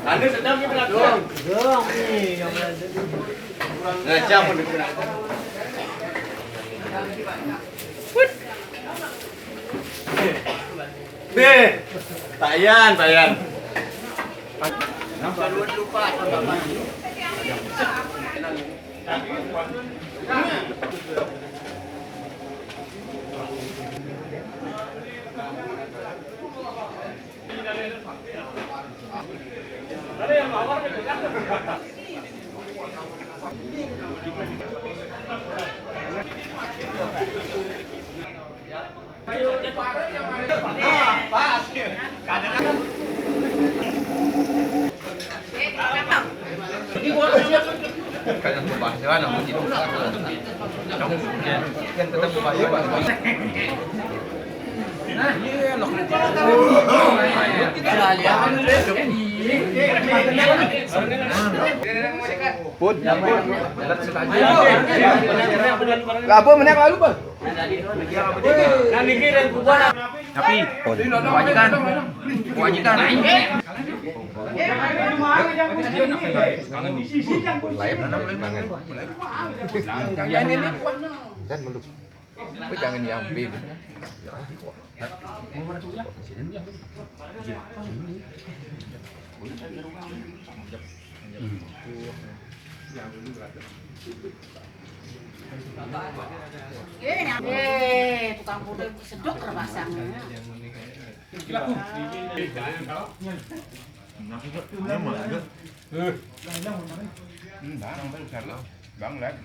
Anda sedang ni belakang. Dong nih yang berada di. Ngajak pun digunakan. Deh, tayan. Nampak lupa. Kalian pembahasan namun tidak kan tetap pembahasan. Nah, iya loh. Pun, apa menek lalu, Bang? Tapi kewajiban. Dan meluk. Jangan diambil. Tukang pudel sedok terpasangnya. Bang, lihat.